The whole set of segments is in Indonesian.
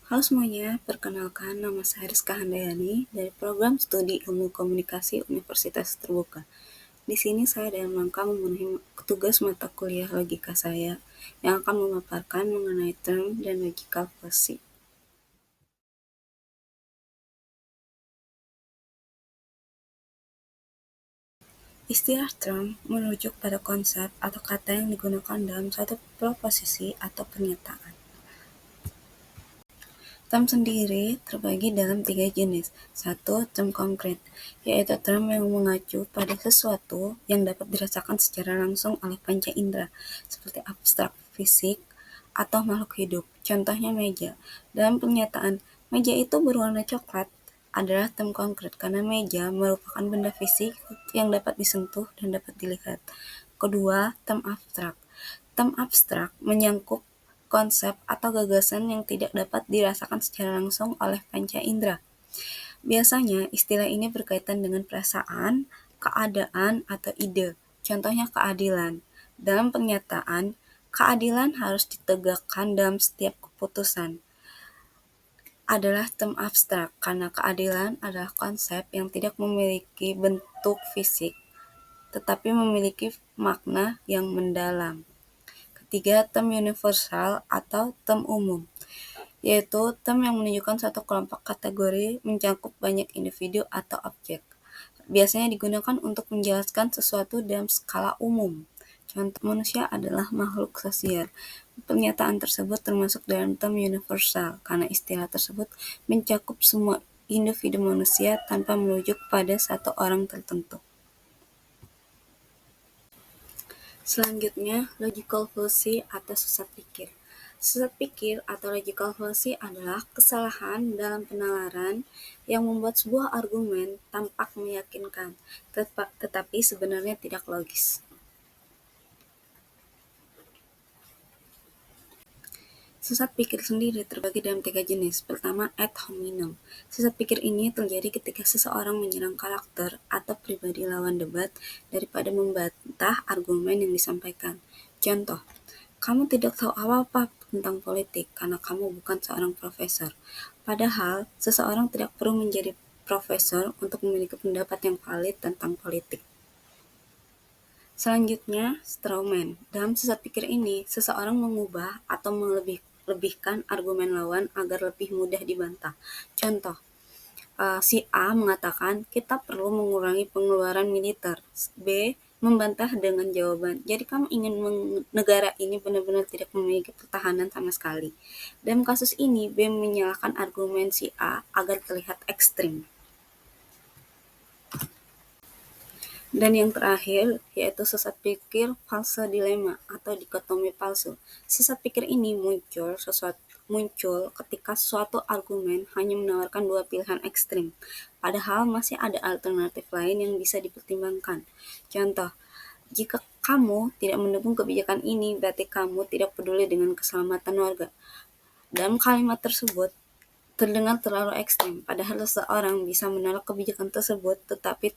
Halo semuanya, perkenalkan nama saya Rizka Handayani dari Program Studi Ilmu Komunikasi Universitas Terbuka. Di sini saya dalam rangka memenuhi tugas mata kuliah logika saya yang akan memaparkan mengenai term dan logical fallacy. Istilah term merujuk pada konsep atau kata yang digunakan dalam suatu proposisi atau pernyataan. Term sendiri terbagi dalam 3 jenis. Satu, term konkret, yaitu term yang mengacu pada sesuatu yang dapat dirasakan secara langsung oleh panca indera, seperti abstrak fisik atau makhluk hidup. Contohnya meja. Dalam pernyataan, meja itu berwarna coklat adalah term konkret karena meja merupakan benda fisik yang dapat disentuh dan dapat dilihat. Kedua, term abstrak. Term abstrak menyangkut konsep atau gagasan yang tidak dapat dirasakan secara langsung oleh panca indera. Biasanya, istilah ini berkaitan dengan perasaan, keadaan, atau ide. Contohnya keadilan. Dalam pernyataan, keadilan harus ditegakkan dalam setiap keputusan. Adalah term abstrak karena keadilan adalah konsep yang tidak memiliki bentuk fisik, tetapi memiliki makna yang mendalam. Ketiga, term universal atau term umum, yaitu term yang menunjukkan satu kelompok kategori mencakup banyak individu atau objek. Biasanya digunakan untuk menjelaskan sesuatu dalam skala umum. Contoh, manusia adalah makhluk sosial. Pernyataan tersebut termasuk dalam term universal karena istilah tersebut mencakup semua individu manusia tanpa merujuk pada satu orang tertentu. Selanjutnya, logical fallacy atau sesat pikir. Sesat pikir atau logical fallacy adalah kesalahan dalam penalaran yang membuat sebuah argumen tampak meyakinkan, tetapi sebenarnya tidak logis. Sesat pikir sendiri terbagi dalam 3 jenis. Pertama, ad hominem. Sesat pikir ini terjadi ketika seseorang menyerang karakter atau pribadi lawan debat daripada membantah argumen yang disampaikan. Contoh, kamu tidak tahu apa-apa tentang politik karena kamu bukan seorang profesor. Padahal, seseorang tidak perlu menjadi profesor untuk memiliki pendapat yang valid tentang politik. Selanjutnya, strawman. Dalam sesat pikir ini, seseorang mengubah atau melebihkan argumen lawan agar lebih mudah dibantah. Contoh, si A mengatakan kita perlu mengurangi pengeluaran militer. B membantah dengan jawaban, jadi kamu ingin negara ini benar-benar tidak memiliki pertahanan sama sekali. Dalam kasus ini, B menyalahkan argumen si A agar terlihat ekstrim. Dan yang terakhir, yaitu sesat pikir false dilema atau dikotomi palsu. Sesat pikir ini muncul ketika suatu argumen hanya menawarkan dua pilihan ekstrim, padahal masih ada alternatif lain yang bisa dipertimbangkan. Contoh, jika kamu tidak mendukung kebijakan ini, berarti kamu tidak peduli dengan keselamatan warga. Dalam kalimat tersebut, terdengar terlalu ekstrem, padahal seseorang bisa menolak kebijakan tersebut tetapi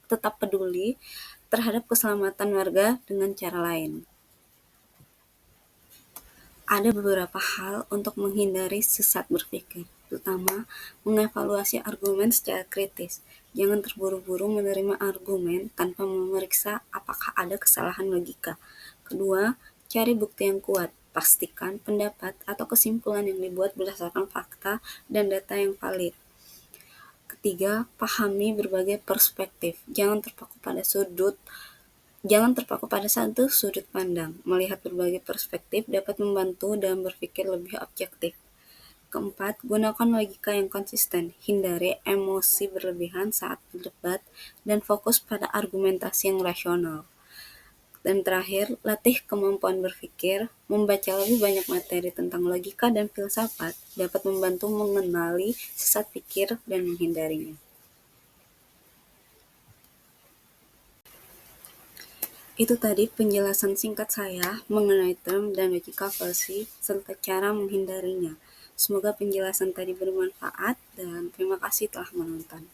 tetap peduli terhadap keselamatan warga dengan cara lain. Ada beberapa hal untuk menghindari sesat berpikir. Pertama, mengevaluasi argumen secara kritis. Jangan terburu-buru menerima argumen tanpa memeriksa apakah ada kesalahan logika. Kedua, cari bukti yang kuat. Pastikan pendapat atau kesimpulan yang dibuat berdasarkan fakta dan data yang valid. Ketiga, pahami berbagai perspektif. Jangan terpaku pada satu sudut pandang. Melihat berbagai perspektif dapat membantu dalam berpikir lebih objektif. Keempat, gunakan logika yang konsisten. Hindari emosi berlebihan saat berdebat dan fokus pada argumentasi yang rasional. Dan terakhir, latih kemampuan berpikir. Membaca lebih banyak materi tentang logika dan filsafat dapat membantu mengenali sesat pikir dan menghindarinya. Itu tadi penjelasan singkat saya mengenai term dan logical fallacy serta cara menghindarinya. Semoga penjelasan tadi bermanfaat dan terima kasih telah menonton.